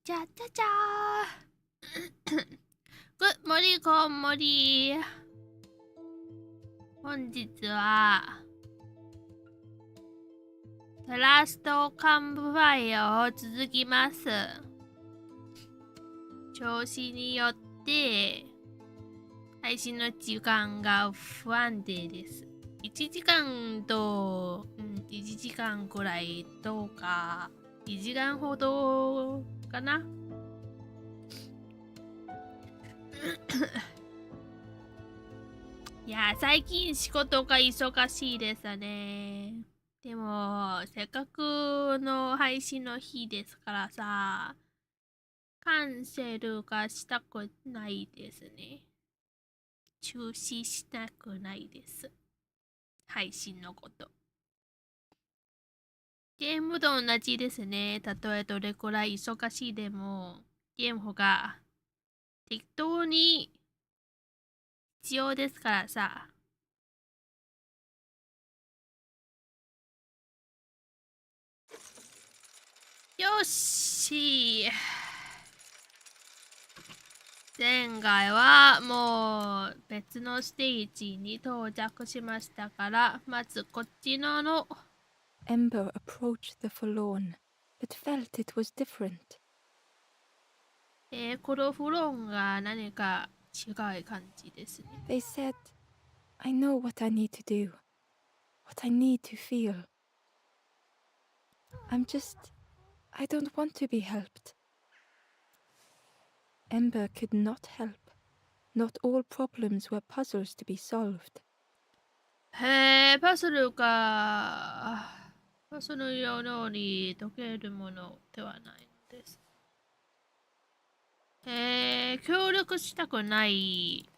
ちゃちゃちゃーGood morning, こんもり本日はラストカンプファイアを続きます。調子によって配信の時間が不安定です。1時間と、1時間くらいとか2時間ほどかな。いや、最近仕事が忙しいですね。でも、せっかくの配信の日ですからさ、キャンセルがしたくないですね。中止したくないです。配信のこと。ゲームと同じですね。たとえどれくらい忙しいでも、ゲームが適当に必要ですからさ。よし。前回はもう別のステージに到着しましたから、まずこっちの。Ember approached the forlorn, but felt it was different. このフロンが何か違う感じですね。They said, I know what I need to do, what I need to feel. I don't want to be helped. Ember could not help. Not all problems were puzzles to be solved. パズルのように解けるものではないのです。協力したくない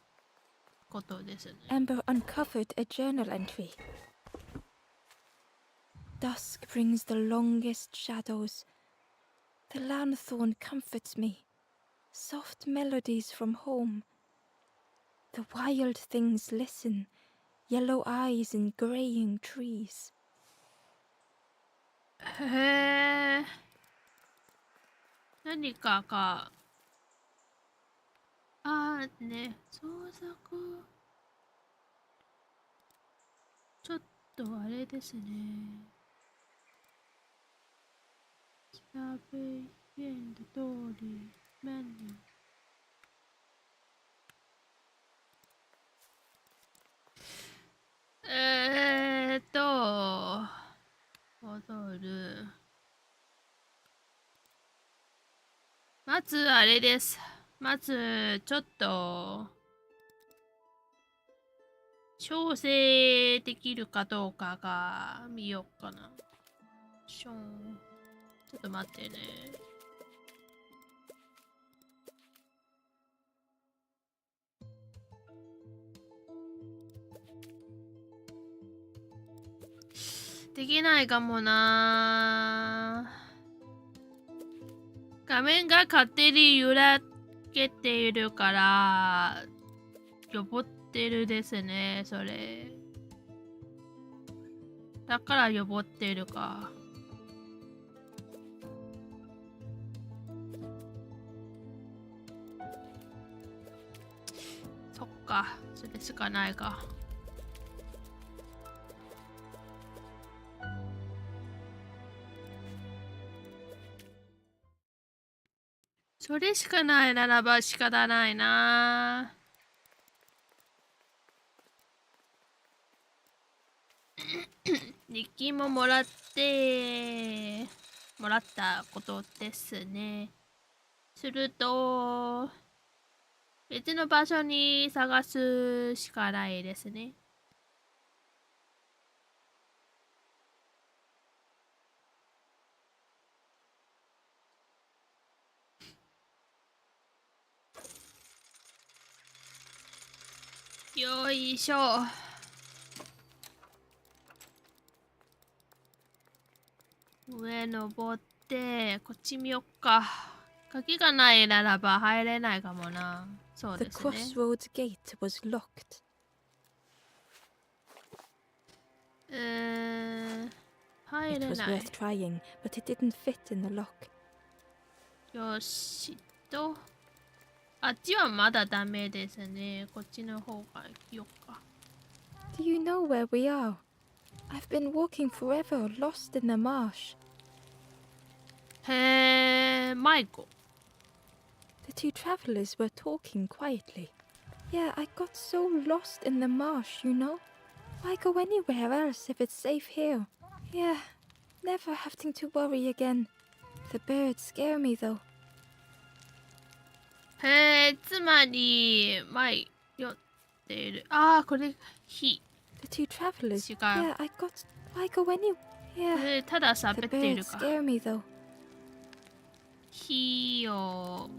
ことですね。Ember uncovered a journal entry. Dusk brings the longest shadows. The lanthorn comforts me. Soft melodies from home. The wild things listen, yellow eyes in graying trees. 何かがね、創作ちょっとあれですね。調べんだ通りメニュ戻る。まずあれです。まずちょっと調整できるかどうかが見ようかな。ちょっと待ってね。できないかもな。画面が勝手に揺らけているからよぼってるですね、それ。だからよぼってるか。そっか、それしかないか。それしかないならば仕方ないな。日記ももらったことですね。すると別の場所に探すしかないですね。よいしょ。上登ってこっち見よっか。鍵がないならば入れないかもな。そうですね。 The crossroads gate was locked. 入 It れ was ない。 worth trying, but it didn't fit in the lock. よしと。あっちはまだダメですね。こっちの方がよっか。Do you know where we are? I've been walking forever, lost in the marsh. へえ、迷子。The two travelers were talking quietly. Yeah, I got so lost in the marsh, you know? Why go anywhere else if it's safe here? Yeah, never having to worry again. The birds scare me though. へえ、つまり、迷っている。ああ、これ、火。The two travelers. 違う。Yeah, I got. Why go anywhere? Yeah. ただ喋 The っている birds か。scare me though. 火を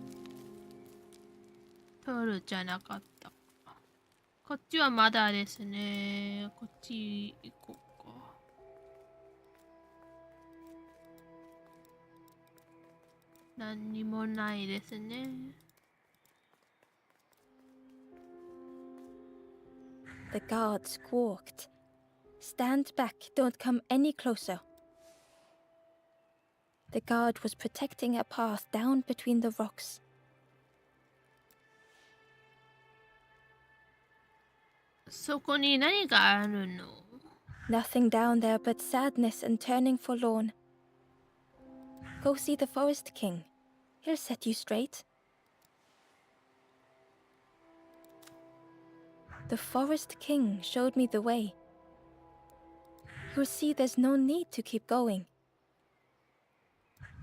取るじゃなかった。こっちはまだですね。こっち行こうか。何にもないですね。The guard squawked. Stand back, don't come any closer. The guard was protecting a path down between the rocks. そこに何があるの？ Nothing down there but sadness and turning forlorn. Go see the Forest King. He'll set you straight. The Forest King showed me the way. You'll see there's no need to keep going.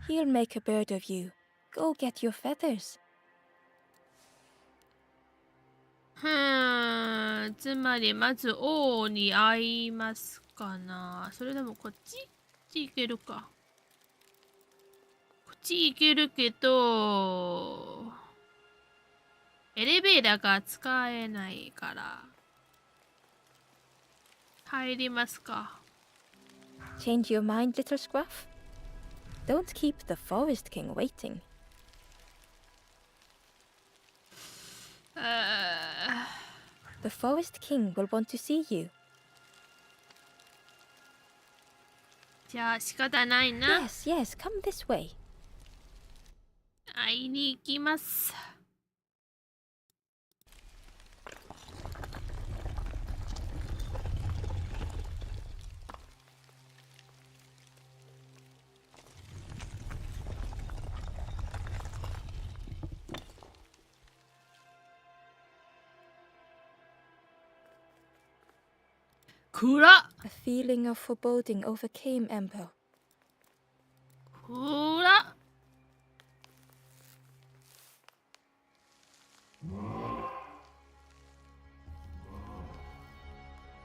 He'll make a bird of you. Go get your feathers. つまりまず王に会いますかな。それでもこっち行けるか。こっち行けるけど、エレベーターが使えないから。入りますか。Change your mind, little scruff? Don't keep the Forest King waiting. The Forest King will want to see you. じゃあ仕方ないな。Yes, yes, come this way. 会いに行きます。暗っ。 A feeling of foreboding overcame Ember. 暗っ。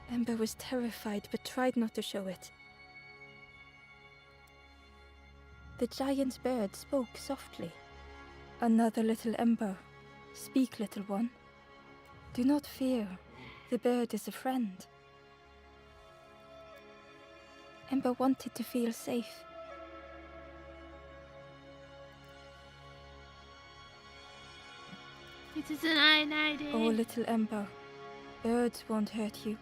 Ember was terrified but tried not to show it. The giant bird spoke softly. Another little Ember. Speak, little one. Do not fear. The bird is a friend. Ember wanted to feel safe. Oh, little Ember. Birds won't hurt you.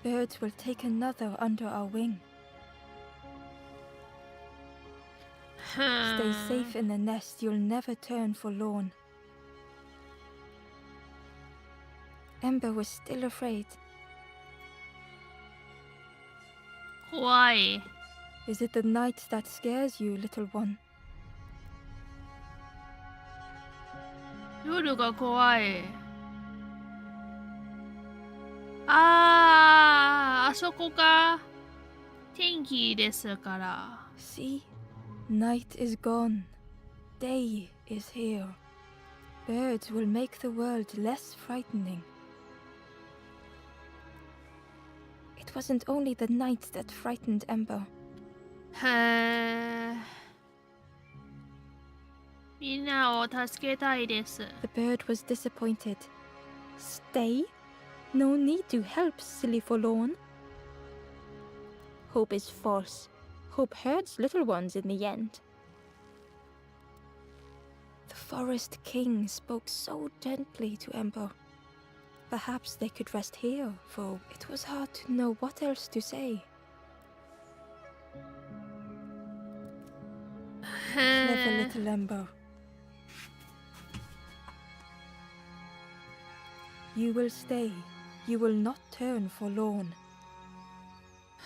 Birds will take another under our wing. Stay safe in the nest, you'll never turn forlorn. Ember was still afraid. 怖い。 Is it the night that scares you, little one? 夜が怖い。あそこか。天気ですから。See? Night is gone. Day is here. Birds will make the world less frightening. It wasn't only the night that frightened Ember. へえ。みんなを助けたいです。The bird was disappointed. Stay? No need to help, silly forlorn. Hope is false. Hope hurts little ones in the end. The Forest King spoke so gently to Ember. Perhaps they could rest here, for it was hard to know what else to say. Clever little Ember. You will stay. You will not turn forlorn.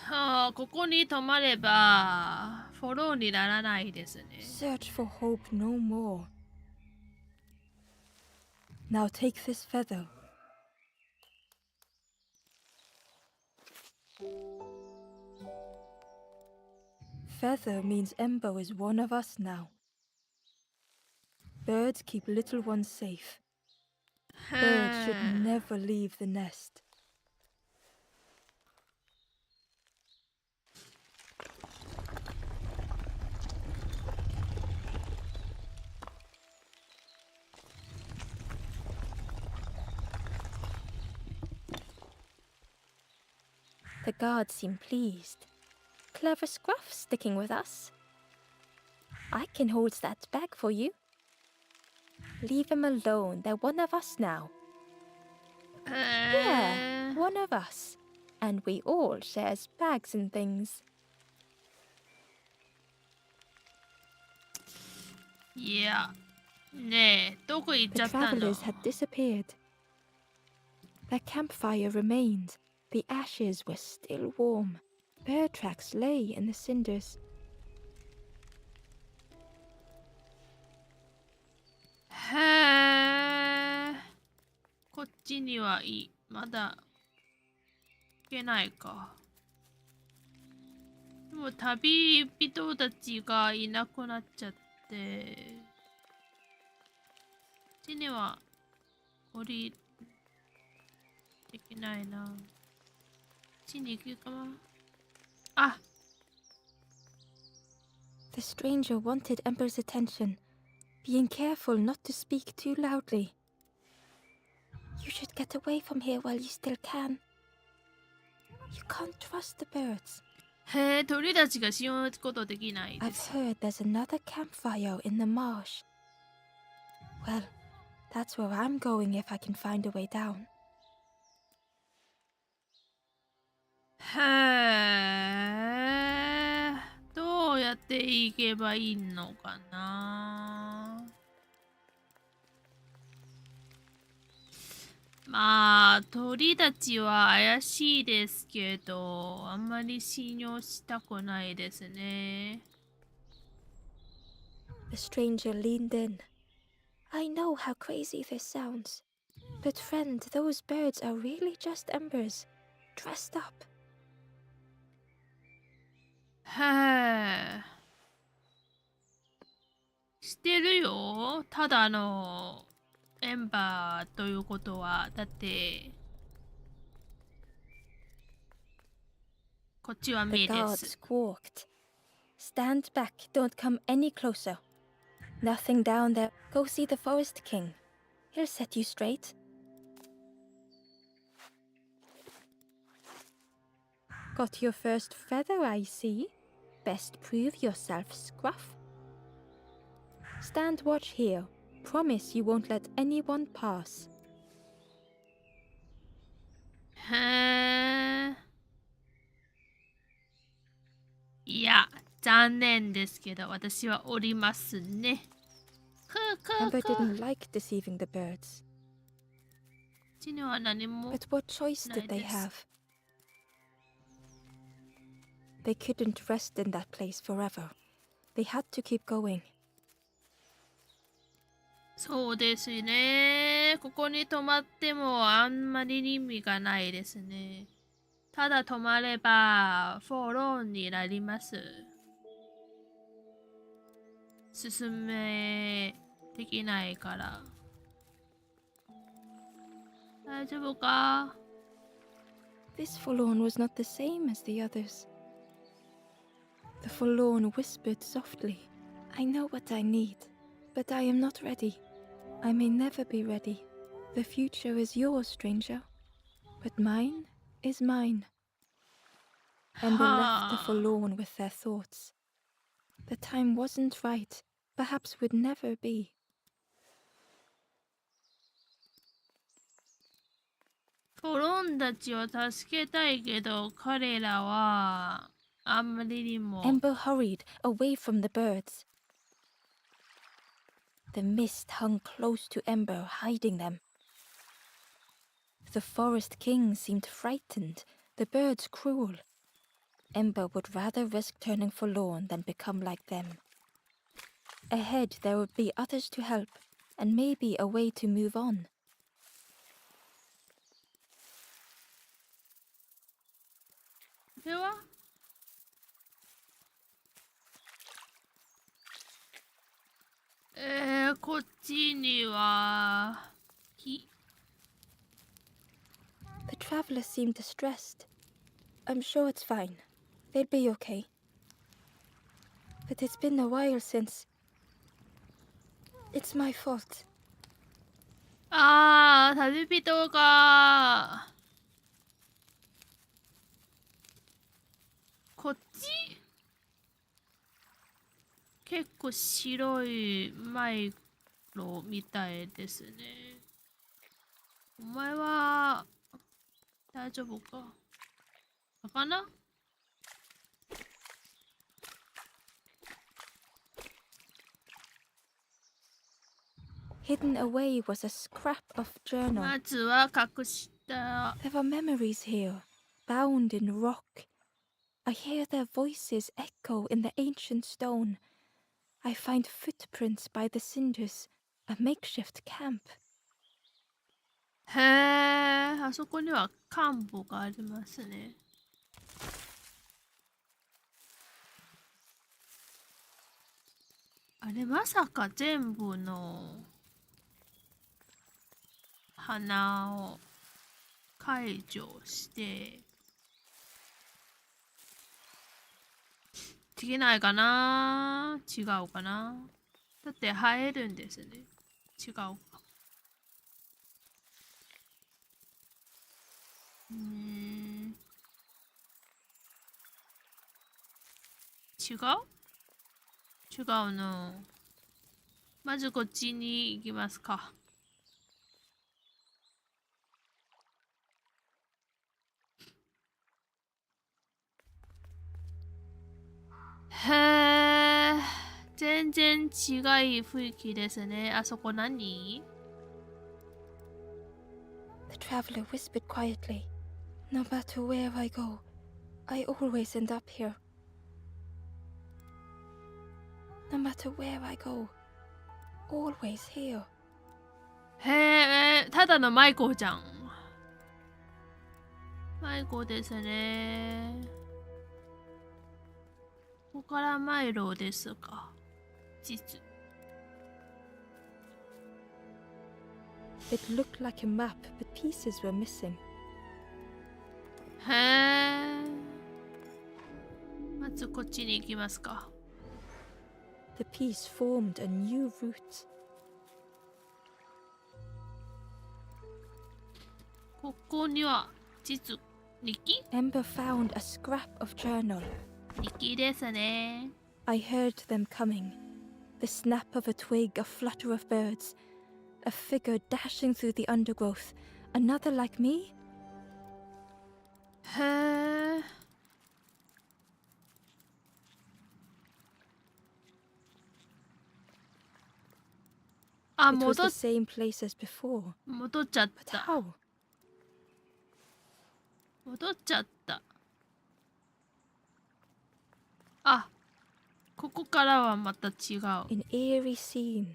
はあ、ここに泊まればフォローにならないですね。Search for hope no more. Now take this feather. Feather means Ember is one of us now. Birds keep little ones safe. Birds should never leave the nest. The guards seem pleased. Clever Scruff sticking with us. I can hold that bag for you. Leave him alone. They're one of us now. Yeah, one of us. And we all shares bags and things. いや、ねえ、どこ行っち The ゃったの travelers had disappeared. Their campfire remained. The ashes were still warm. Bird tracks lay in the cinders. へえ。こっちにはいい。まだ行けないか。でも旅人たちがいなくなっちゃって。こっちには降りできないな。こっちに行くかな。あ、The stranger wanted Ember's attention, being careful not to speak too loudly. You should get away from here while you still can. You can't trust the birds. へえ、鳥たちが信用することできないで I've す。 heard there's another campfire in the marsh. Well, that's where I'm going if I can find a way down. へえ、どうやって行けばいいのかな。まあ、鳥たちは怪しいですけど、あんまり信用したくないですね。The stranger leaned in. I know how crazy this sounds. But friend, those birds are really just embers, dressed up. へえ。してるよ。ただのエンバーということは、だって、こっちは The 見えで guard す。 squawked. Stand back, don't come any closer. Nothing down there. Go see the Forest King. He'll set you straight. Got your first feather, I see. Best prove yourself, Scruff. Stand watch here. Promise you won't let anyone pass. へえ。いや、残念ですけど、私はおりますね。クークー Ember クー。こ didn't like deceiving the birds. っちには何も But what choice did they Nice. have? They couldn't rest in that place forever. They had to keep going. そうですね。ここに泊まってもあんまり意味がないですね。ただ泊まればフォローになります。進めできないから。大丈夫か？ This forlorn was not the same as the others. The forlorn whispered softly, I know what I need, but I am not ready. I may never be ready. The future is yours, stranger, but mine is mine. Ember left the forlorn with their thoughts. The time wasn't right, perhaps would never be. フォロンたちを助けたいけど、彼らはあんまりにも。 Ember hurried away from the birds. The mist hung close to Ember, hiding them. The Forest King seemed frightened, the birds cruel. Ember would rather risk turning forlorn than become like them. Ahead there would be others to help, and maybe a way to move on. これはこっちには木。 The travelers seemed distressed. I'm sure it's fine. They'll be okay. But it's been a while since... It's my fault. ああ、旅人がこっち結構白い迷路みたいですね。お前は大丈夫か？かな？ Hidden away was a scrap of journal. まずは隠した。 There are memories here, bound in rock. I hear their voices echo in the ancient stone. I find footprints by the cinders, a makeshift camp. へえ、あそこには看板がありますね。あれまさか全部の花を解除してできないかな？違うかな？だって生えるんですね。違うか。違う？違うの。まずこっちに行きますか。へえ、全然違い雰囲気ですね。あそこ何？ The traveler whispered quietly. No matter where I go, I always end up here. No matter where I go, always here. へえ、ただの迷子じゃん。迷子ですね。ここから迷路ですか。実。It looked like a map, but pieces were missing. へえ。まずこっちに行きますか。The piece formed a new route. ここには実日記？ Ember found a scrap of journal. 日記ですね。I heard them coming. The snap of a twig, a flutter of birds. A figure dashing through the undergrowth. Another like me? へえ。あ、It was 戻 the same place as before. っちゃっ But た。 how? 戻っちゃった。あ、ここからはまた違う。 An eerie scene,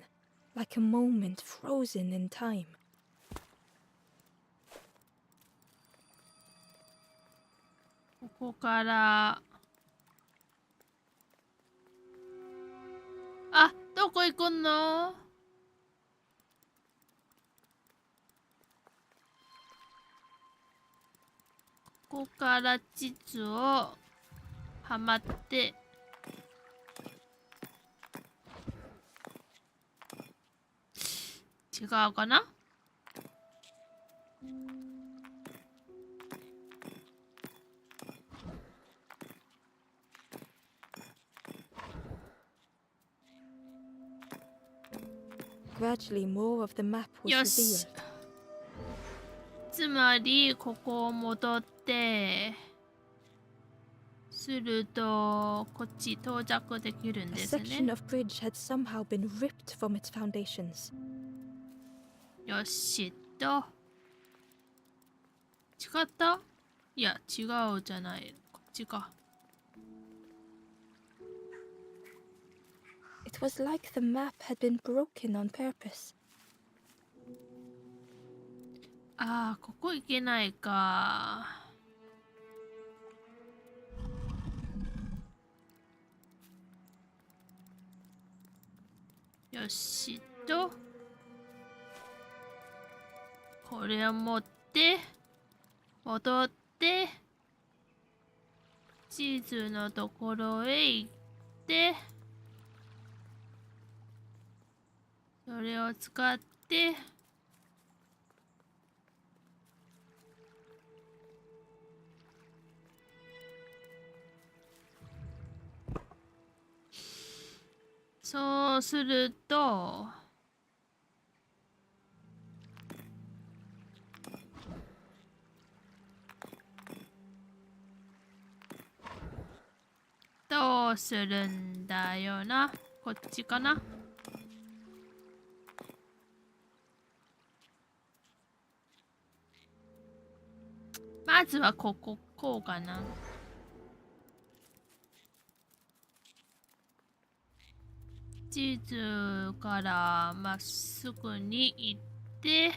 like a moment frozen in time. ここからあ、どこ行くの？ここから地図をはまって違うかな？Gradually, more of the map was よし revealed. つまりここを戻ってするとこっち到着できるん A です section ね。 of bridge had somehow been ripped from its foundations. よしと。違った？いや、違うじゃない。こっちか。It was like the map had been broken on purpose. ああ、ここ行けないか。よしと。これを持って、戻って、地図のところへ行って、それを使って、そうすると、どうするんだよな。こっちかな。まずはこうかな。地図からまっすぐに行って、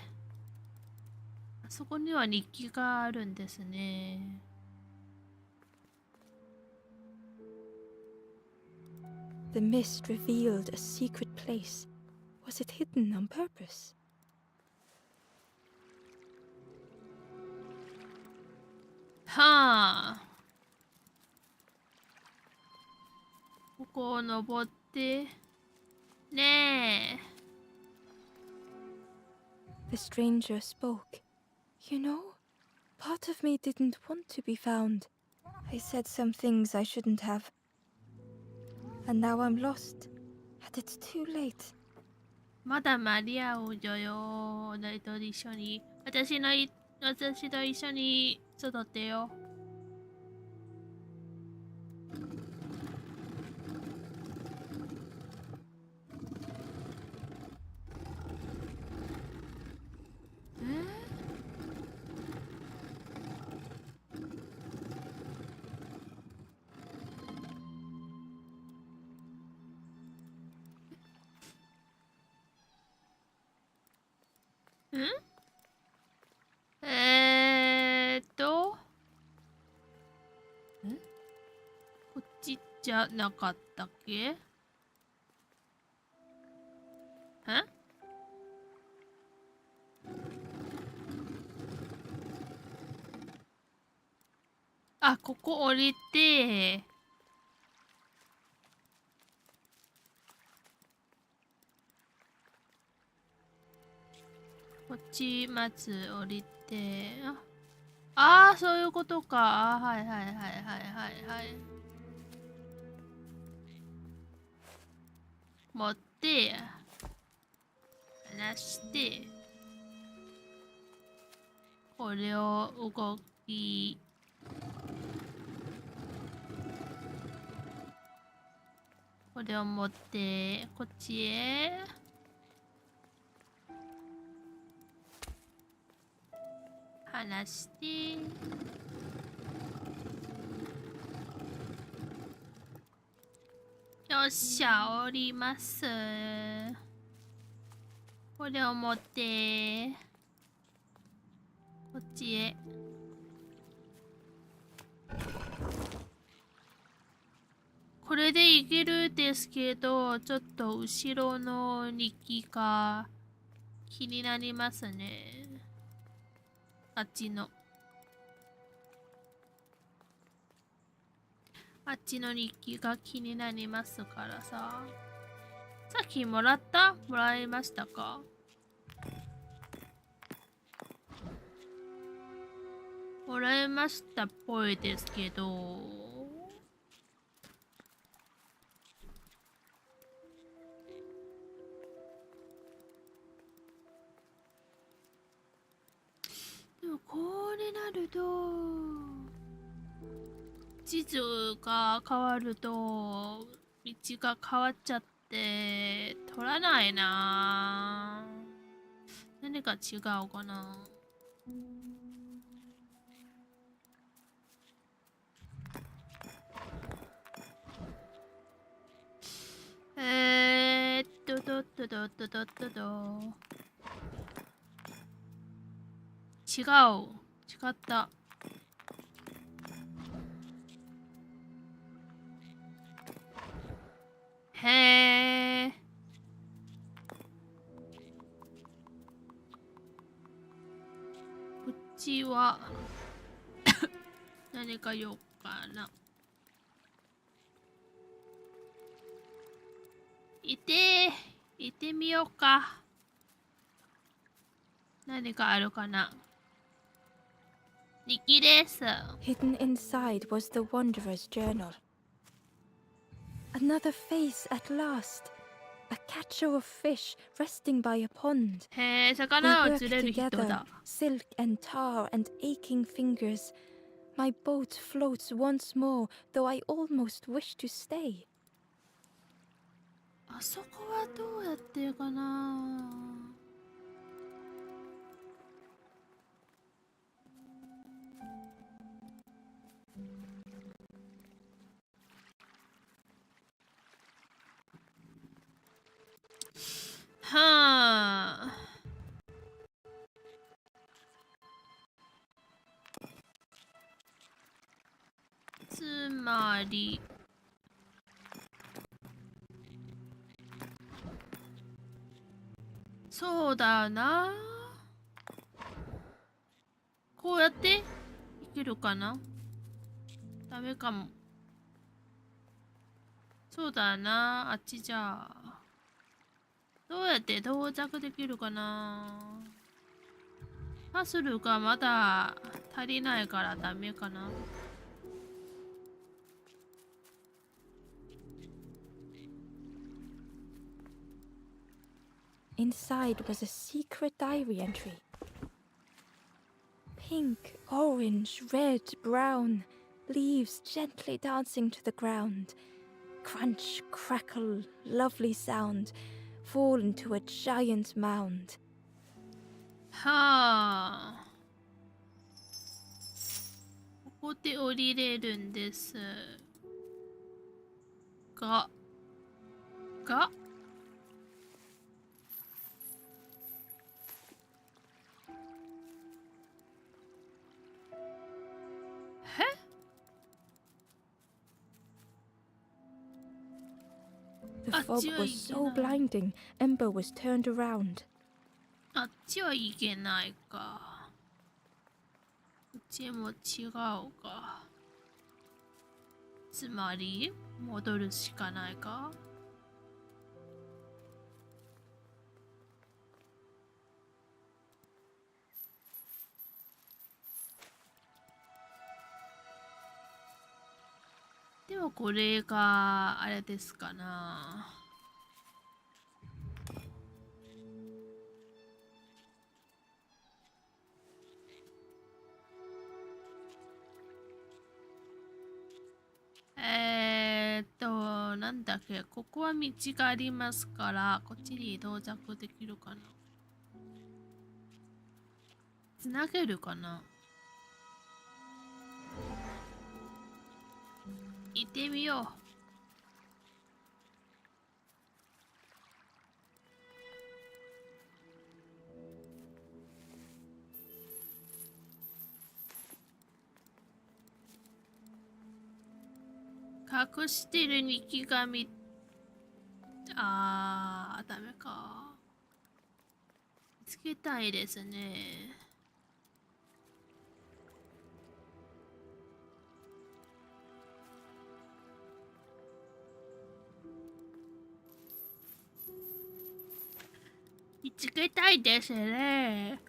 あそこには日記があるんですね。The mist revealed a secret place. Was it hidden on purpose? はあ。ここを登って。ねえ。The stranger spoke. You know, part of me didn't want to be found. I said some things I shouldn't have. And now I'm lost. And it's too late. まだ間に合うよ。誰と一緒に。私と一緒に育ってよ。こっちじゃなかったっけ？あ、ここ降りて、こっちまず降りて、そういうことか。はいはいはいはいはいはい。持って、離して、これを動き、これを持って、こっちへ。離して。よっしゃ、降ります。これを持って、こっちへ。これでいけるですけど、ちょっと後ろの日記が気になりますね。あっちの日記が気になりますからさ。さっきもらいましたか？もらいましたっぽいですけど。でもこうなると地図が変わると道が変わっちゃって取らないな。何か違うかな。違った。へえ。こっちは何かようかな。行ってみようか。何かあるかな。日記です。Hidden inside was the wanderer's journal. Another face at last. A catcher of fish resting by a pond. へえ、 We 魚を work 釣れる人 together, だ。 silk and tar and aching fingers. My boat floats once more, though I almost wish to stay. あそこはどうやってかな。はあ。つまりそうだな。こうやっていけるかな。ダメかも。そうだな。あっちじゃあどうやって到着できるかな。パズルがまだ足りないからダメかな。Inside was a secret diary entry. Pink, orange, red, brown, leaves gently dancing to the ground. Crunch, crackle, lovely sound, fall into a giant mound. はあ。ここで降りれるんですがThe fog was so blinding, Ember was turned around. あっちはいけないか。こっちも違うか。つまり戻るしかないか。でもこれがあれですかな。なんだっけ、ここは道がありますから、こっちに到着できるかな。つなげるかな。行ってみよう。隠してる日記がダメか。見つけたいですね。見つけたいですね。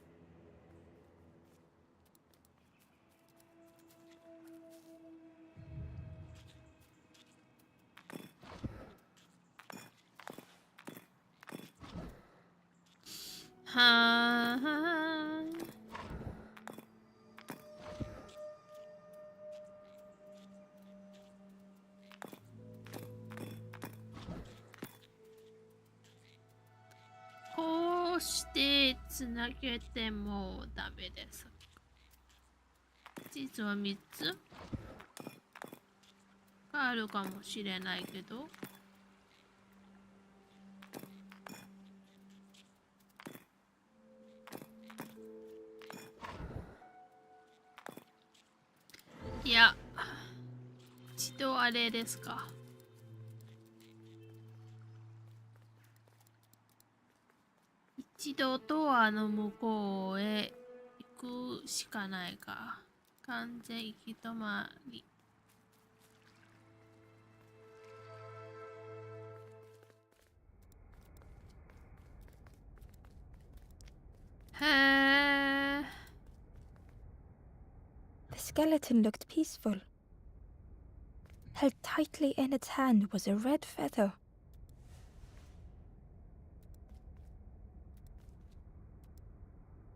はあ。つなげてもダメです。地図は3つあるかもしれないけど。いや、一度あれですか。一度ドアの向こうへ行くしかないか。完全行き止まり。へえ。The skeleton looked peaceful. Held tightly in its hand was a red feather.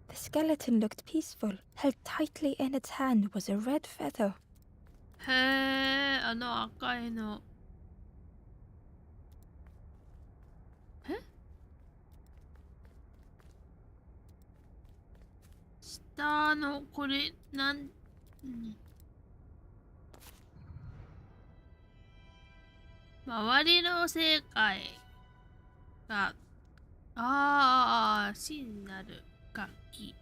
The skeleton looked peaceful. Held tightly in its hand was a red feather. へえ、あの赤いの。え？下のこれ周りの世界が真なる楽器。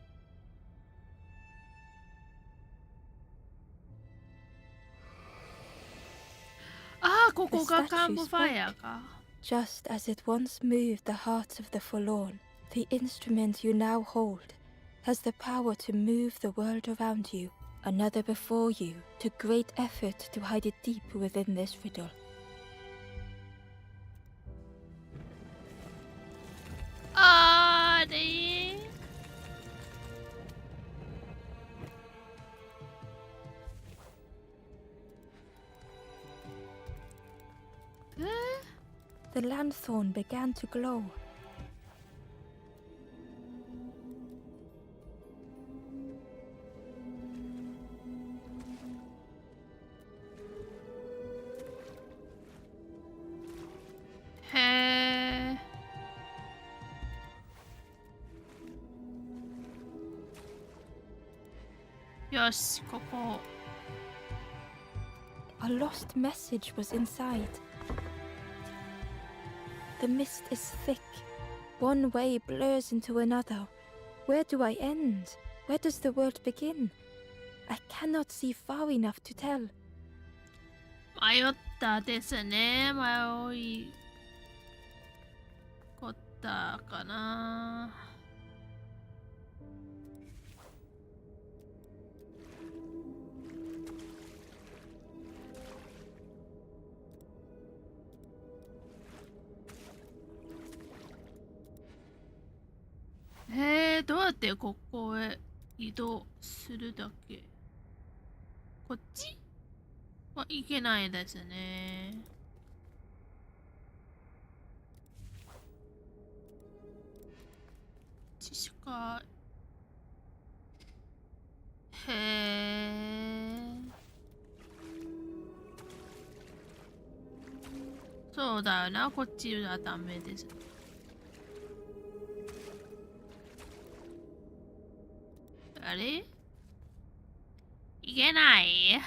ここがキャンプファイアか。Just as it once moved the hearts of the forlorn, the instrument you now hold has the power to move the world around you, another before you, to great effort to hide it deep within this riddle. あれThe lanthorn began to glow. Yoshi, ここ。A lost message was inside. The mist is thick. One way blurs into another. Where do I end? Where does the world begin? I cannot see far enough to tell. 迷ったですね。迷いこったかな。どうやってここへ移動するだけ？こっちはいけないですね。こっちしか。そうだよな、こっちはダメです。あれ？いけない？こ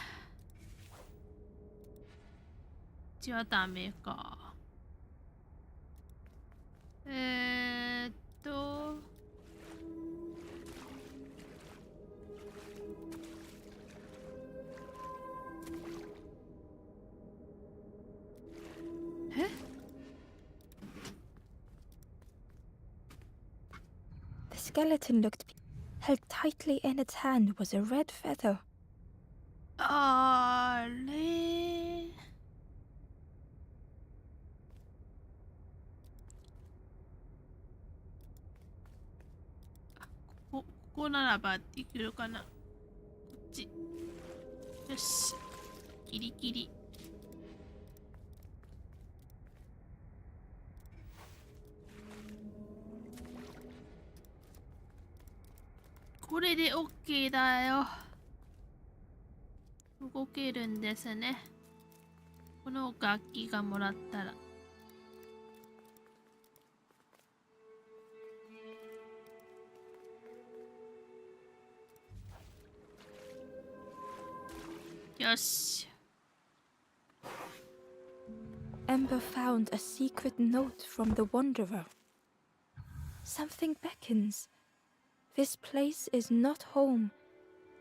っちはダメか。The skeleton looked held tightly in its hand was a red feather. あれ？ここならばできるかな。こっち。よし。ギリギリ。これで OK だよ。動けるんですね。この楽器がもらったら。よし。Ember found a secret note from the Wanderer. Something beckons. This place is not home.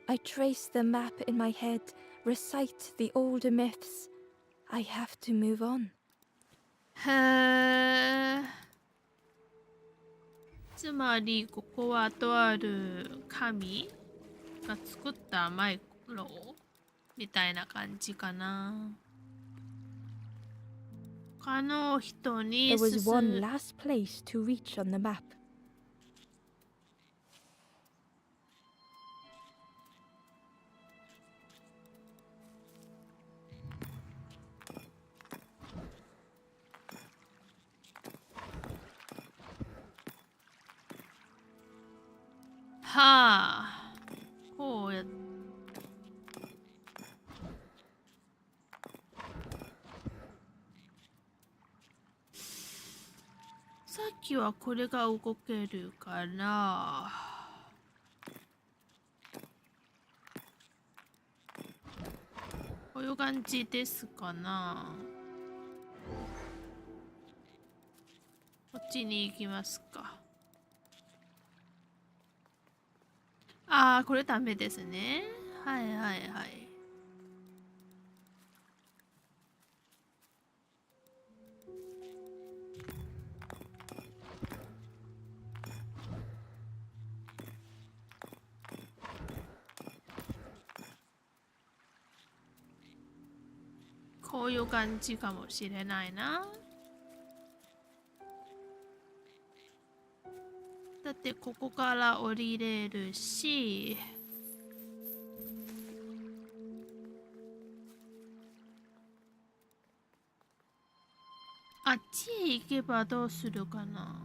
I trace the map in my head, recite the older myths. I have to move on. へえ。つまりここはとある神が作ったマイクロみたいな感じかな。他の人に There was 進 one む。 last place to reach on the map. はあ。こうやって。さっきはこれが動けるから。こういう感じですかな。こっちに行きますか。ああ、これダメですね。はいはいはい。こういう感じかもしれないな。だってここから降りれるし、あっちへ行けばどうするかな。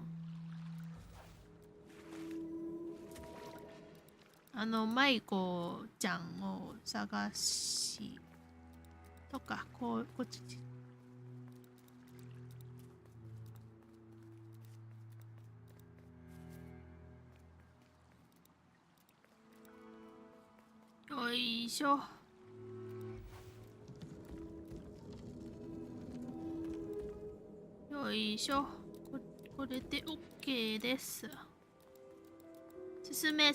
マイコちゃんを探しとか、こっち。よいしょ。よいしょ。これで OK です。進め。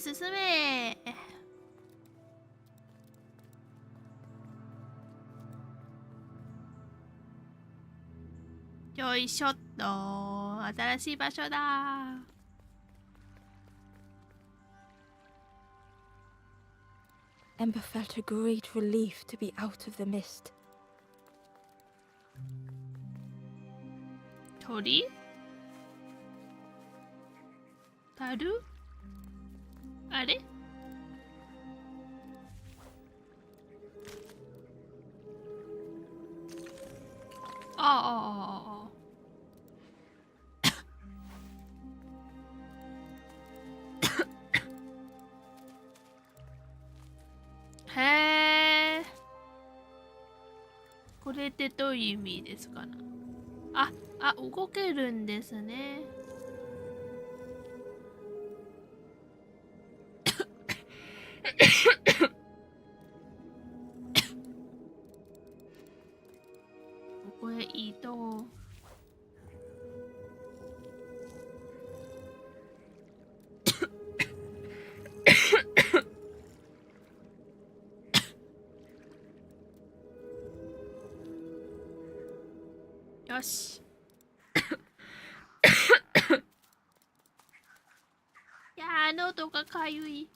よいしょっと。新しい場所だ。Ember felt a great relief to be out of the mist. 鳥？樽？あれ？あ。へえ。これってどういう意味ですかな。動けるんですね。ここへ移動。よし。いやー、喉がかゆい。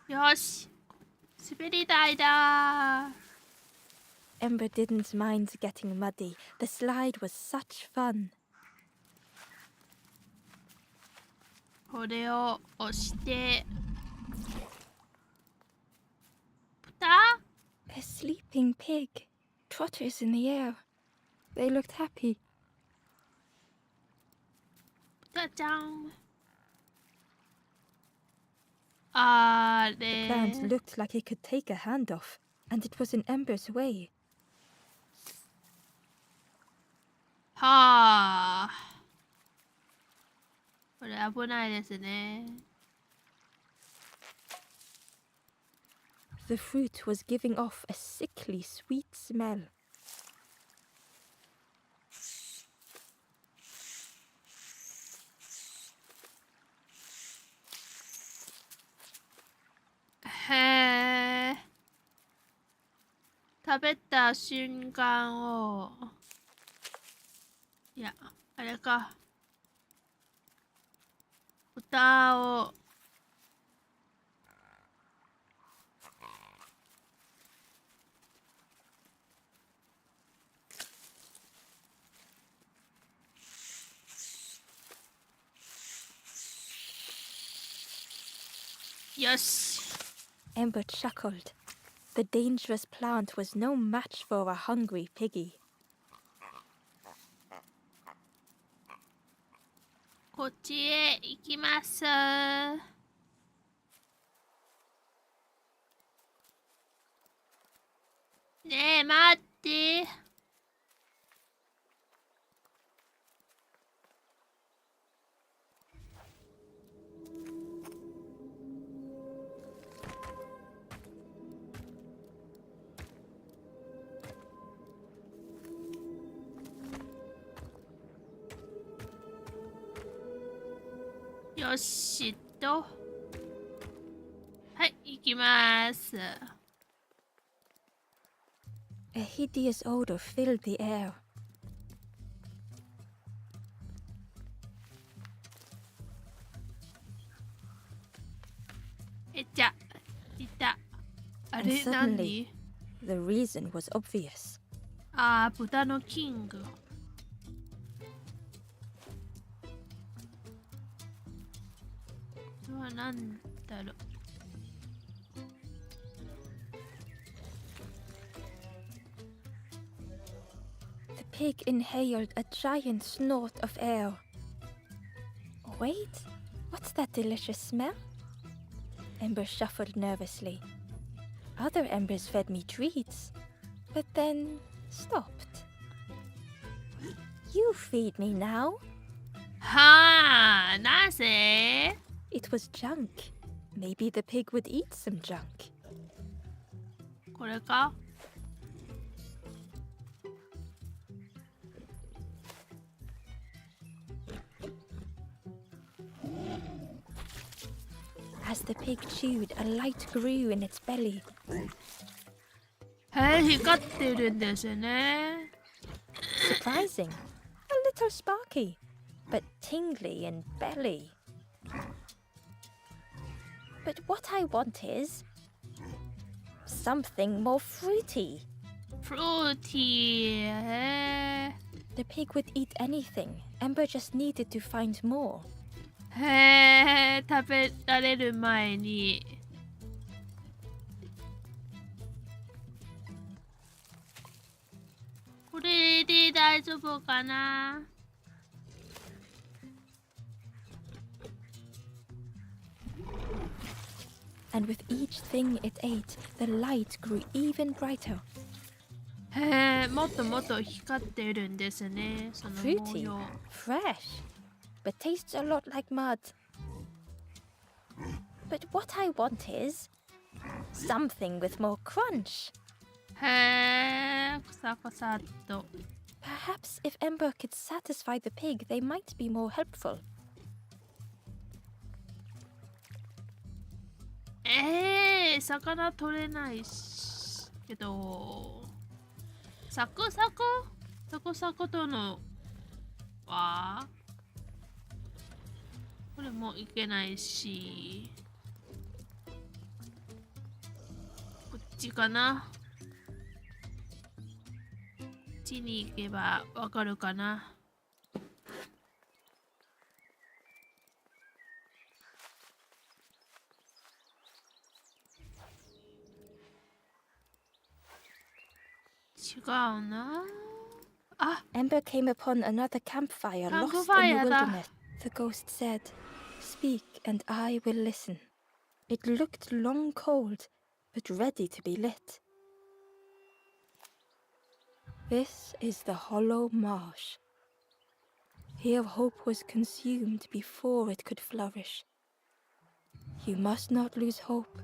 よし。滑り台だ。Ember didn't mind getting muddy. The slide was such fun. これを押して。豚？ A sleeping pig. Trotters in the air. They looked happy. 豚ちゃん。ああ The plant れ。 looked like it could take a hand off, and it was in Ember's way. はあ。これ危ないですね。The fruit was giving off a sickly sweet smell. へえ。食べた瞬間を、いや、あれか。蓋を、よし。Ember chuckled. The dangerous plant was no match for a hungry piggy. こっちへ行きます。ねえ、待って。よしと。はい、行きます。A hideous odor filled the air. えちゃ、いた。あ And れ、何 suddenly, the reason was obvious. あー、豚のキング。これは何だろう。The pig inhaled a giant snort of air. Wait, what's that delicious smell? Ember shuffled nervously. Other embers fed me treats, but then stopped. You feed me now? はあ、なぜ？ It was junk. Maybe the pig would eat some junk. これか？ As the pig chewed, a light grew in its belly. へえ、光ってるんですね。 Surprising. A little sparky, but tingly in belly. But what I want is something more fruity. フルーティー。へ The pig would eat anything. Ember just needed to find more. え。へえ、食べられる前に。これで大丈夫かな？ And with each thing it ate, the light grew even brighter. へえ、もっともっと光ってるんですね。その模 Fruity, 様。 fresh, but tastes a lot like mud. But what I want is something with more crunch. へえ、くさくさっと。 Perhaps if Ember could satisfy the pig, they might be more helpful. 魚取れないしけど、サクサクサクサクとのはこれもいけないし、こっちかな。こっちに行けばわかるかな。違うな。あ、 Ember came upon another campfire lost in the Campfire だ。 wilderness. The ghost said, "Speak and I will listen." It looked long cold, but ready to be lit. This is the hollow marsh. Here hope was consumed before it could flourish. You must not lose hope,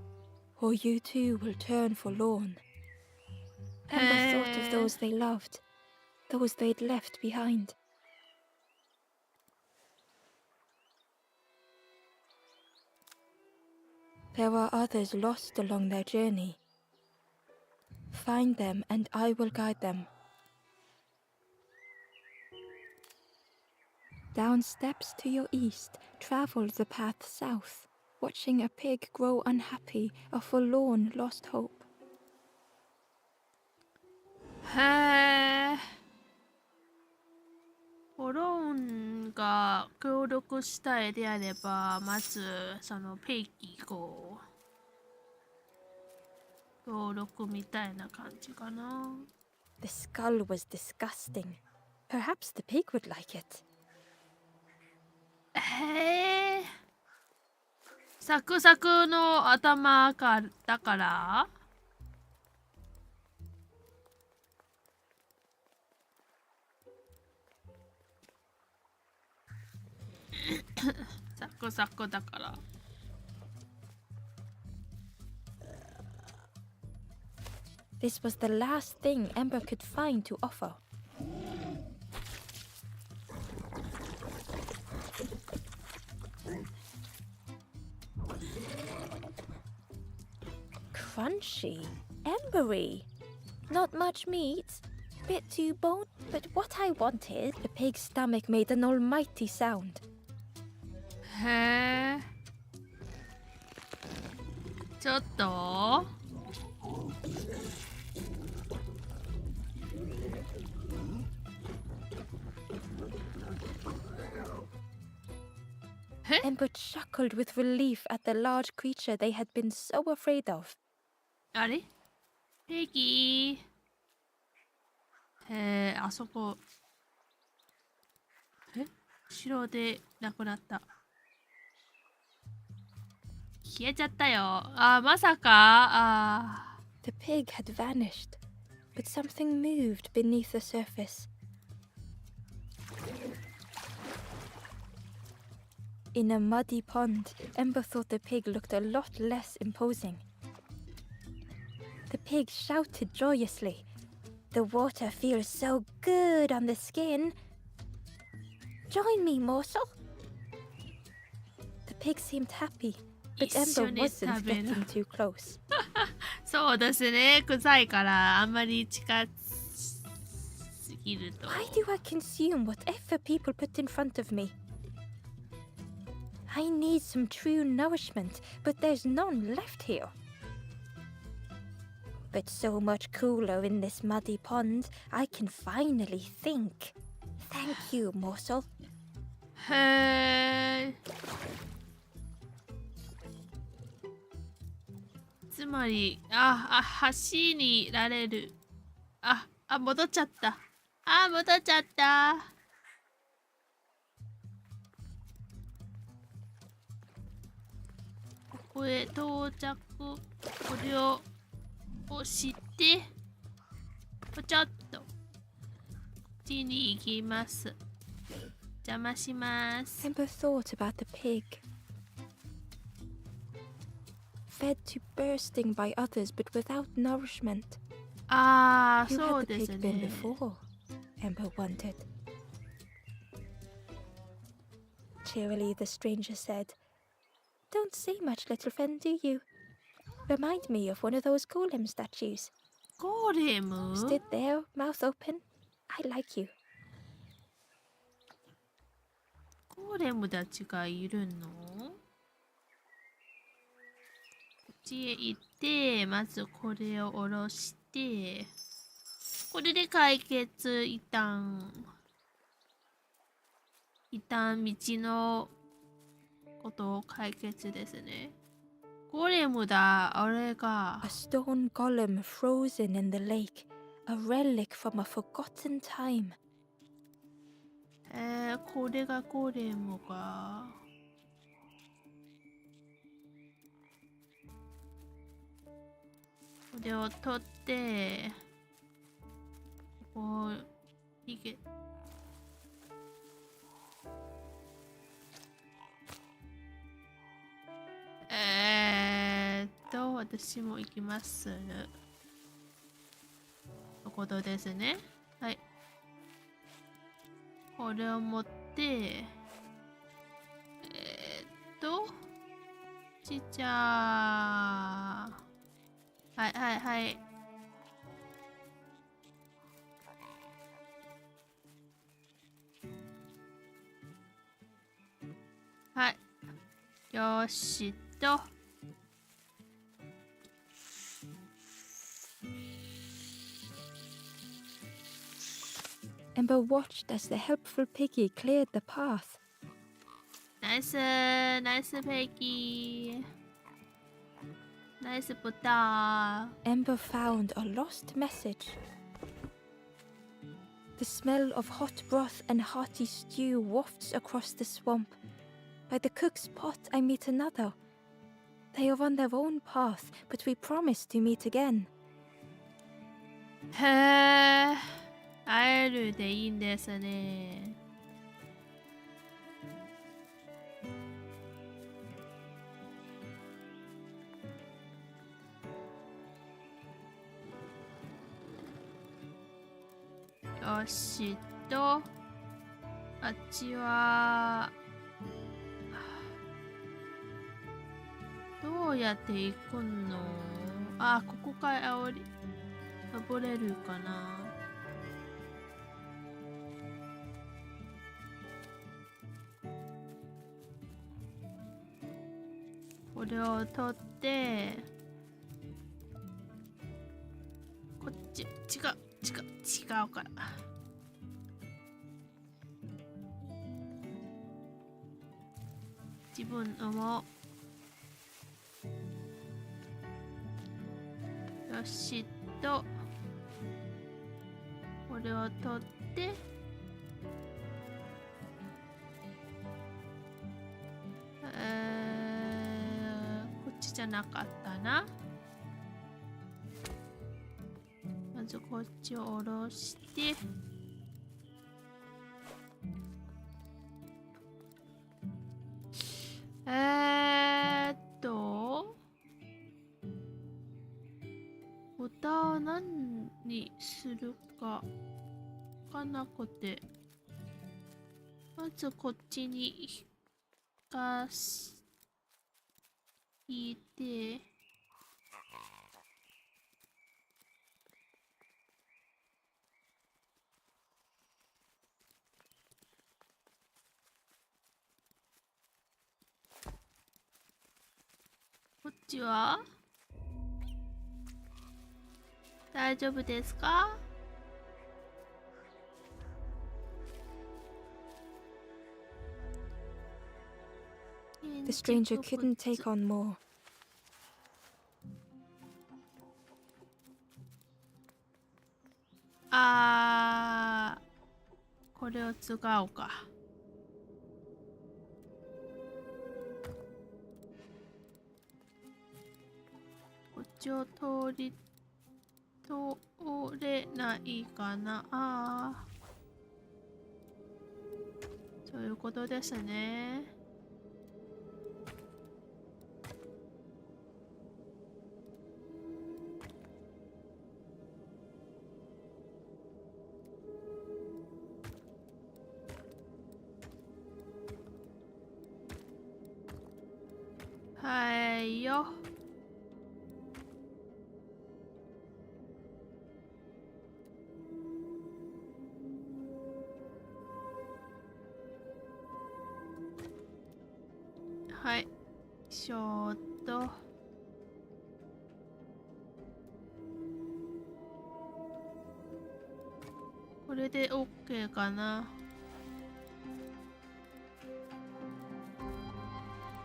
or you too will turn forlorn. Ember thought of those they loved, those they'd left behind. There are others lost along their journey. Find them and I will guide them. Down steps to your east, travel the path south, watching a pig grow unhappy, a forlorn lost hope. へえ。フォローンが協力したいであれば、まずそのペイキを協力みたいな感じかな。The skull was disgusting. Perhaps the pig would like it. へえ。サクサクの頭かだからサクサクだから。This was the last thing Ember could find to offer. Crunchy, embery. Not much meat. Bit too bone, but what I wanted. The pig's stomach made an almighty sound. へえ。ちょっとEmber chuckled with relief at the large creature they had been so afraid of. あれペイキー。へえ、あそこ。後ろでなくなった。消えちゃったよ。あ、まさか。The pig had vanished, but something moved beneath the surface. In a muddy pond, Ember thought the pig looked a lot less imposing. The pig shouted joyously. The water feels so good on the skin. Join me, morsel. The pig seemed happy, but Ember wasn't getting too close. そうですね。臭いからあんまり近すぎると。Why do I consume whatever people put in front of me? I need some true nourishment, but there's none left here. But so much cooler in this muddy pond, I can finally think. Thank you, morsel. へえ。つまり、橋にられる。戻っちゃった。戻っちゃった。ここへ到着。これを押して、ちょっと。こっちに行きます。邪魔します。Ember thought about the pig. Fed to bursting by others, but without nourishment. Who そう had the です pig been ね。before? Ember wondered. Cheerily, the stranger said, Don't say much, little friend, do you? Remind me of one of those golem statues. ゴーレム Stood there, mouth open. I like you. ゴーレムたちがいるの？こっちへ行って、まずこれを下ろして、これで解決、一旦道のことを解決ですね。ゴーレムだ、あれが。A stone golem frozen in the lake, a relic from a forgotten time. これがゴーレムが。これを取って、ここ逃げ。私も行きまする。ということですね。はい。これを持って、ちっちゃー。はいはいはい。はい。よしと。Ember watched as the helpful piggy cleared the path. Nice, nice piggy. Nice Buddha. Ember found a lost message. The smell of hot broth and hearty stew wafts across the swamp. By the cook's pot I meet another. They are on their own path, but we promise to meet again. へえ、会えるでいいんですね。よしと、あっちはどうやって行くの？あ、ここから登れるかな。これを取ってこっち違うから自分のもよしとこれを取ってこっちじゃなかったな。まずこっちを下ろしてボタンを何にするかわかんなくて、まずこっちに引いてこっちは大丈夫ですか？The stranger couldn't take on more. これを使うか。こっちを通れないかな。そういうことですね。はいよ。はい。ちょっと。これで OK かな。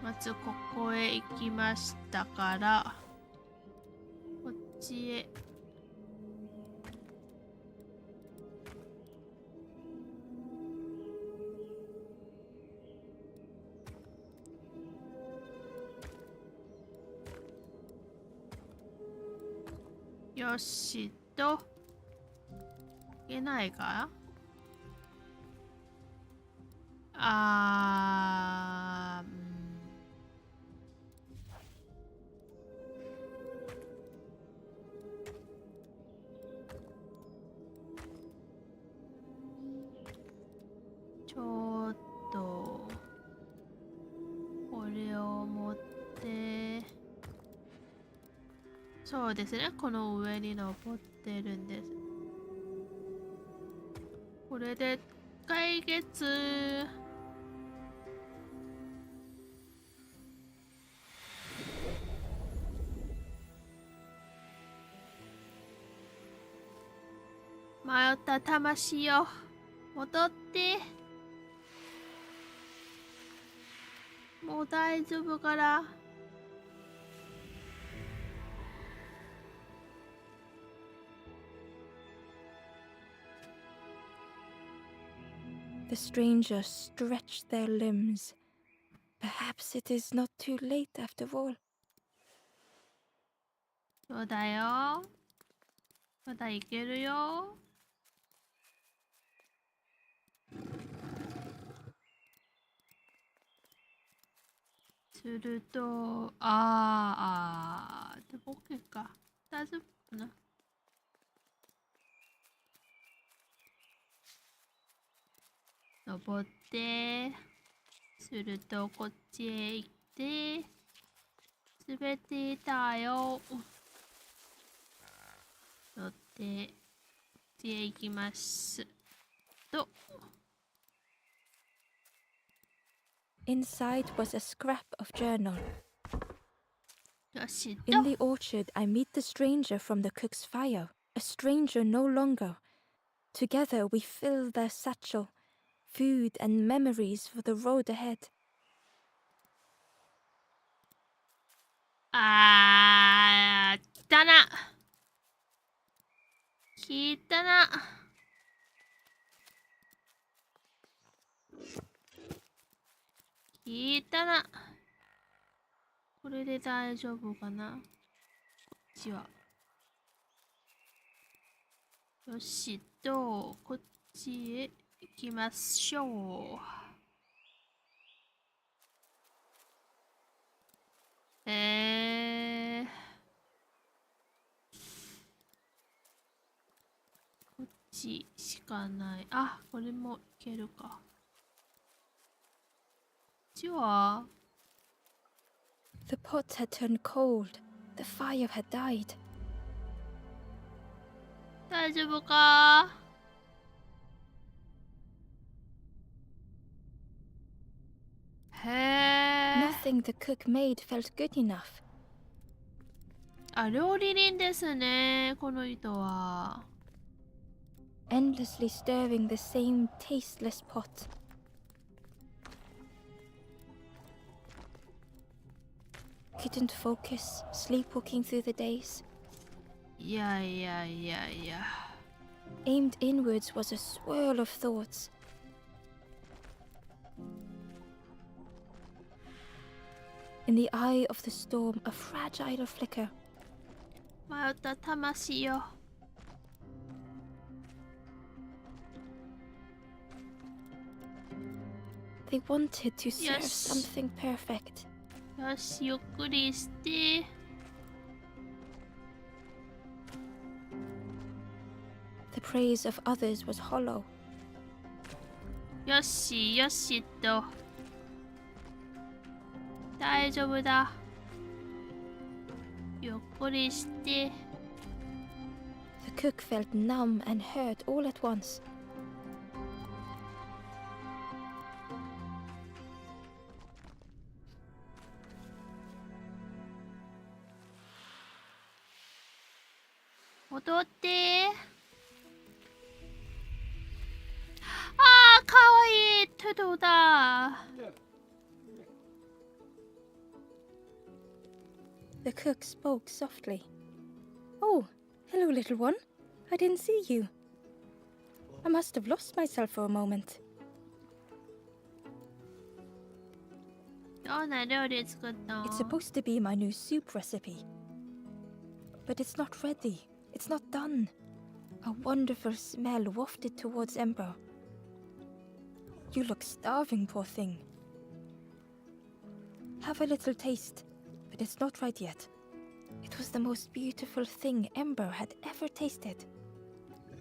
まずここへ行きましたからこっちへよしと。いけないか。ちょっとこれを持って、そうですね、この上に登ってるんです。これで解決。迷った魂よ、戻って。もう大丈夫から。The stranger stretched their limbs. Perhaps it is not too late after all. そうだよ。まだいけるよ。すると、でも OK か。大丈夫かな。登って、するとこっちへ行って、滑っていたよ。乗って、こっちへ行きますと。Inside was a scrap of journal. よしと。 In the orchard, I meet the stranger from the cook's fire, a stranger no longer. Together we fill their satchel, food and memories for the road ahead. 来たな。来たな。来たな。これで大丈夫かな。こっちは。よしと、こっちへ行きましょう。こっちしかない。これもいけるか。こっちは The pot had turned cold. The fire had died. 大丈夫か。Nothing the cook made felt good enough. 料理人ですね、この人は。Endlessly stirring the same tasteless pot. Couldn't focus, sleepwalking through the days. いやいや。Aimed inwards was a swirl of thoughts. In the eye of the storm, a fragile flicker. 迷った魂よ。They wanted to serve Yes. something perfect. よし、ゆっくりして。The praise of others was hollow. よしと。大丈夫だ。ゆっくりして。The cook felt numb and hurt all at once. 戻って。かわいい。トドだ。The cook spoke softly. Oh, hello, little one. I didn't see you. I must have lost myself for a moment. どんな料理作ったの？ It's supposed to be my new soup recipe. But it's not ready. It's not done. A wonderful smell wafted towards Ember. You look starving, poor thing. Have a little taste, but it's not right yet. It was the most beautiful thing Ember had ever tasted.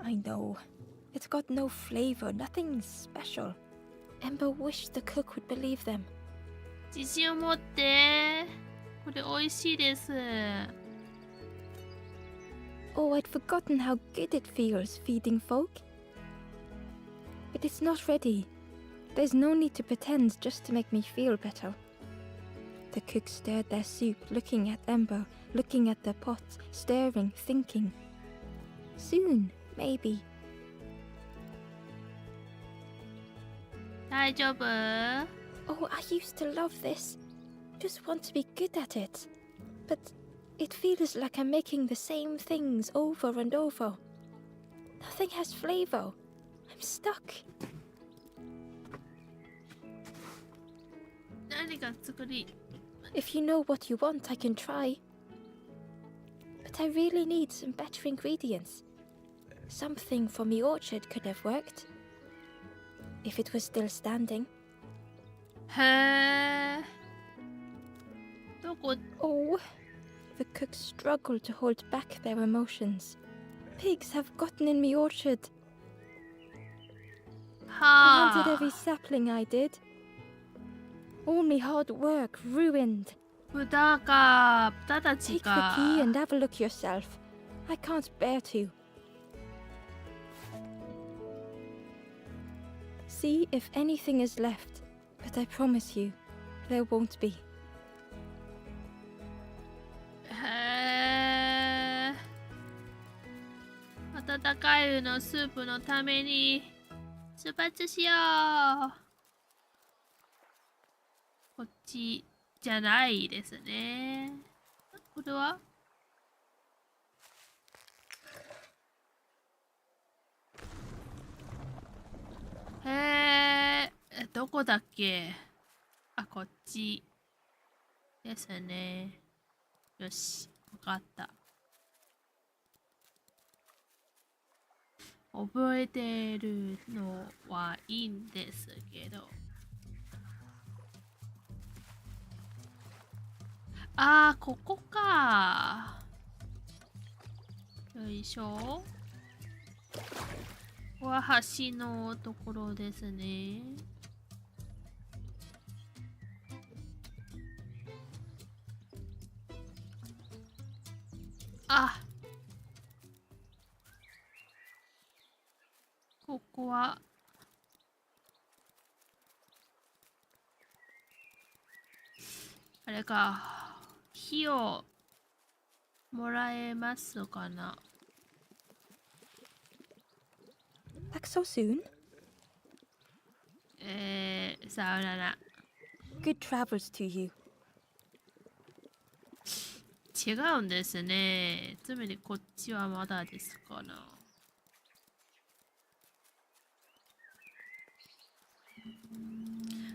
I know. It's got no flavor, nothing special. Ember wished the cook would believe them. 自信を持って。これ美味しいです。Oh, I'd forgotten how good it feels feeding folk. But it's not ready. There's no need to pretend just to make me feel better. The cook stirred their soup, looking at Ember, looking at the pot, stirring, thinking. Soon, maybe. 大丈夫？ Oh, I used to love this. Just want to be good at it. But it feels like I'm making the same things over and over. Nothing has flavor. I'm stuck. 何が作り？ If you know what you want, I can try. But I really need some better ingredients. Something from the orchard could have worked. If it was still standing. へえ。どこ？ Oh, the cooks struggled to hold back their emotions. Pigs have gotten in me orchard. Ha. Planted every sapling I did. All me hard work ruined. 豚か。豚たち Take the か。 key and have a look yourself. I can't bear to. See if anything is left, but I promise you, there won't be. へえ。温かいのスープのために出発しよう。こっちじゃないですね。これは？へえ。どこだっけ？あ、こっちですね。よし、わかった。覚えてるのはいいんですけど。あー、ここか。よいしょ。ここは橋のところですね。あ、ここはあれか、火をもらえますかな。Back so soon? さよなら。Good travels to you. 違うんですね。つまりこっちはまだですかな。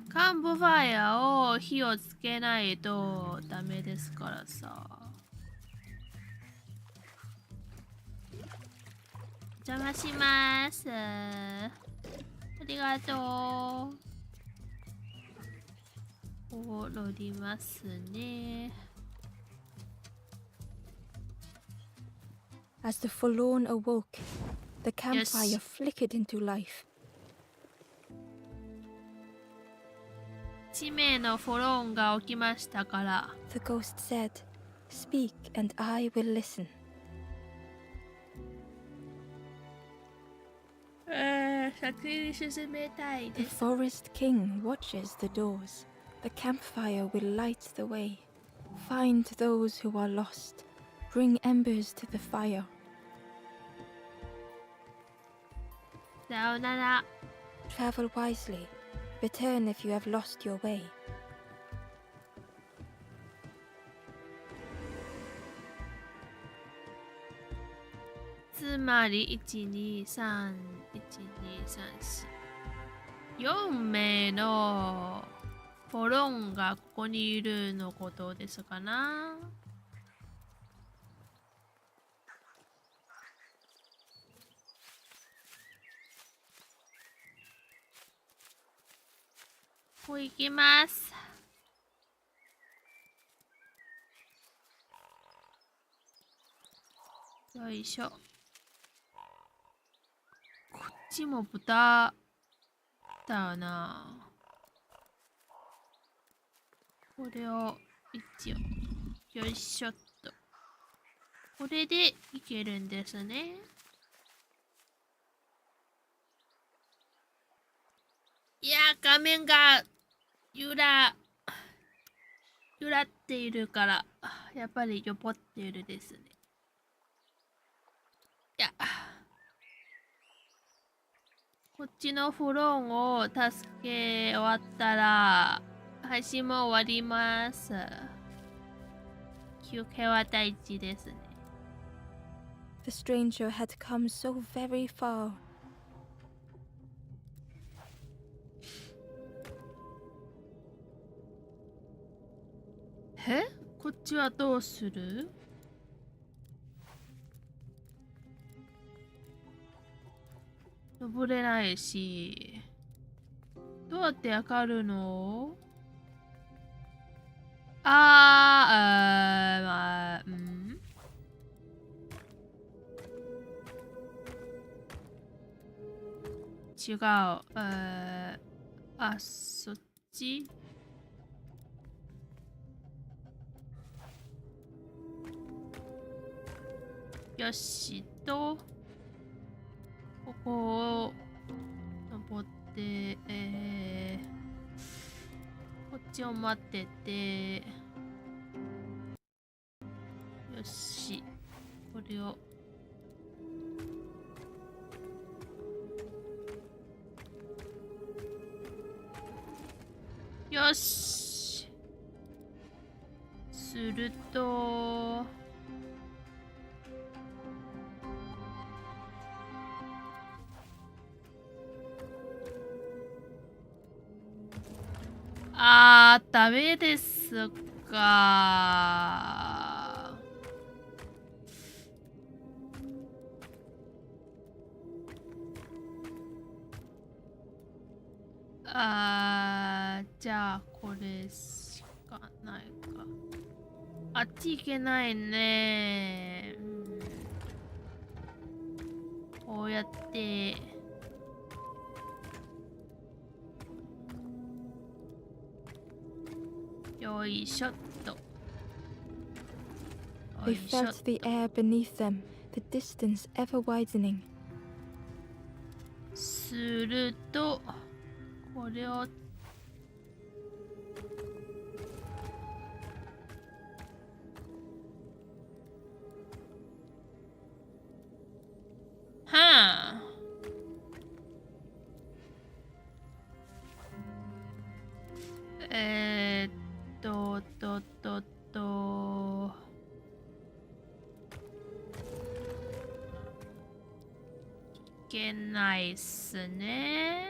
カンプファイヤーを火をつけないとダメですからさ。邪魔します。ありがとう。こう乗りますね。As the forlorn awoke, the campfire Yes. flickered into life. 地名のフォローンが起きましたから。The ghost said, "Speak and I will listen." 先に進めたい The です。 forest king watches the doors. The campfire will light the way. Find those who are lost. Bring embers to the fire. さよなら。 Travel wisely. Return if you have lost your way. つまり4名のフォロンがここにいるのことですかな。こう行きます。よいしょ。こっちも豚だよな。これを一応よいしょっと。これでいけるんですね。いやー、画面が揺らっているから、やっぱりよぼっているですね。いや、こっちのフロンを助け終わったら、配信も終わります。休憩は大事ですね。The stranger had come so very far. え？こっちはどうする？登れないし。どうやってわかるの？まあ、違う。そっち？よしと、ここを登って、こっちを待ってて、よし、これを。よし。すると、ダメですか。じゃあこれしかないか。あっち行けないね。こうやって。よいしょっと。 They felt the air beneath them, the distance ever widening. すると、これをいけないっすね。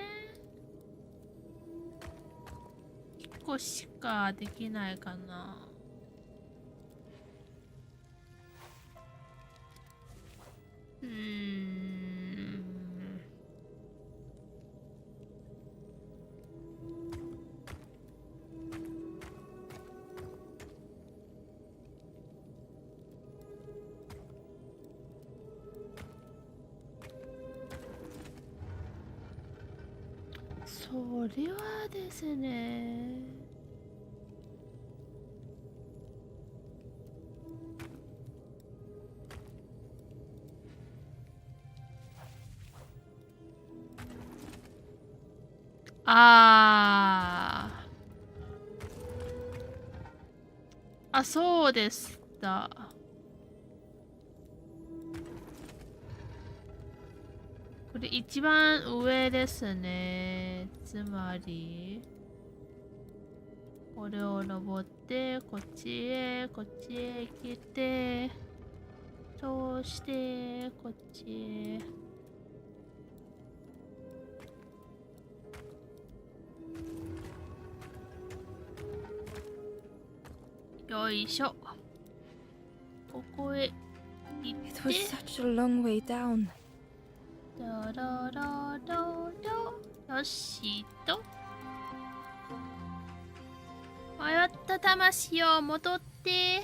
1個しかできないかな。それはですね。そうでした。これ一番上ですね。つまり、これを登って、こっちへ来て、そうして、こっちへ。よいしょ。ここへ行って。It was such a long way down. よしと。迷った魂よ、戻って。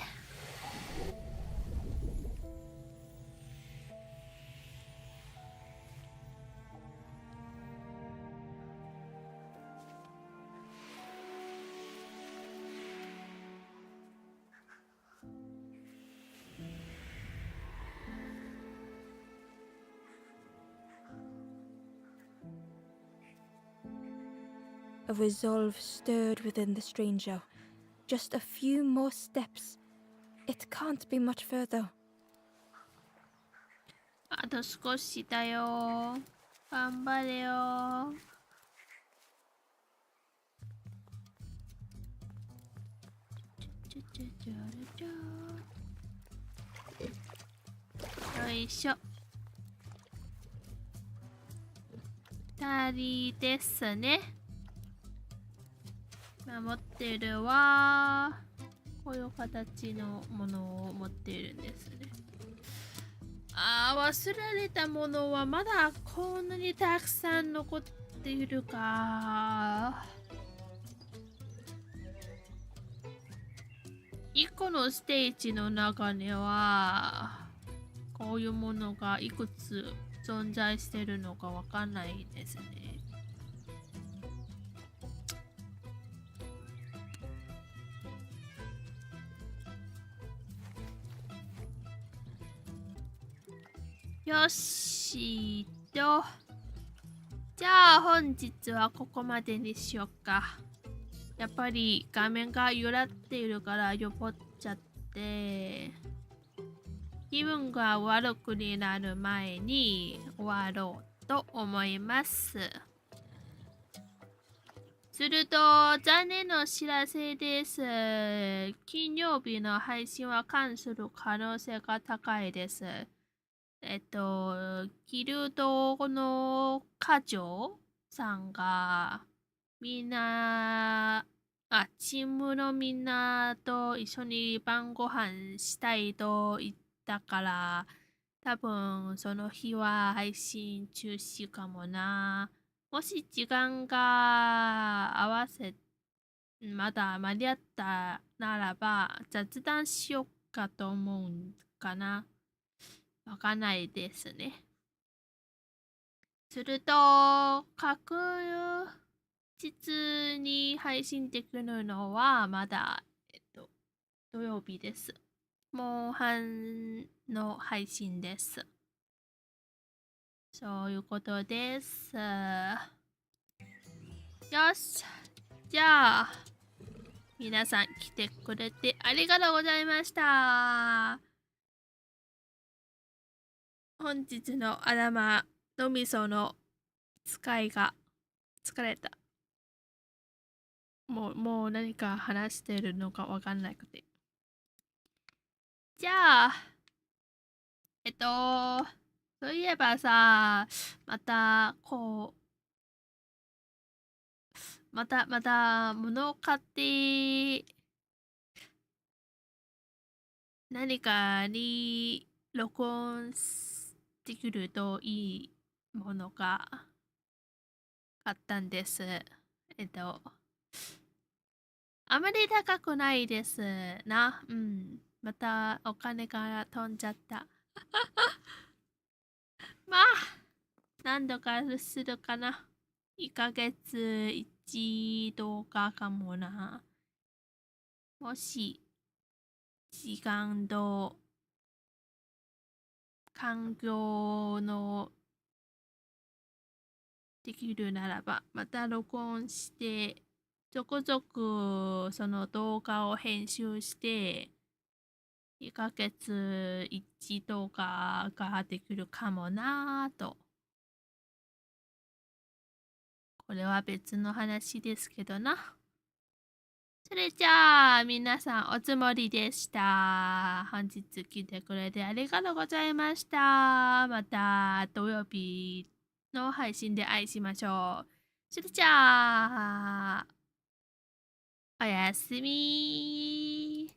A resolve stirred within the stranger. Just a few more steps. It can't be much further. あと少しだよ。頑張れよ。よいしょ。2人ですね。持ってるはこういう形のものを持っているんですね。忘れられたものはまだこんなにたくさん残っているか。1個のステージの中にはこういうものがいくつ存在しているのかわかんないですね。よしと。じゃあ本日はここまでにしようか。やっぱり画面が揺らっているから酔っちゃって、気分が悪くなる前に終わろうと思います。すると残念なお知らせです。金曜日の配信はキャンセル可能性が高いです。ギルドの課長さんがみんな、チームのみんなと一緒に晩ご飯したいと言ったから、多分その日は配信中止かもな。もし時間がまだ間に合ったならば雑談しようかと思うんかな。わかんないですね。すると、確実に配信できるのはまだ、土曜日です。もう半の配信です。そういうことです。よし。じゃあ、皆さん来てくれてありがとうございました。本日の頭のみその使いが疲れた。もう何か話してるのかわかんなくて。じゃあ、そういえばさ、また物を買って何かに録音できるといいものが買ったんです。あまり高くないですな。うん。またお金が飛んじゃった。まあ、何度かするかな。1ヶ月一度かもな。もし、時間と環境のできるならば、また録音して、続々その動画を編集して、2ヶ月一動画ができるかもなぁと。これは別の話ですけどな。それじゃあ、皆さんおつもりでした。本日来てくれてありがとうございました。また土曜日の配信で会いしましょう。それじゃあ、おやすみ。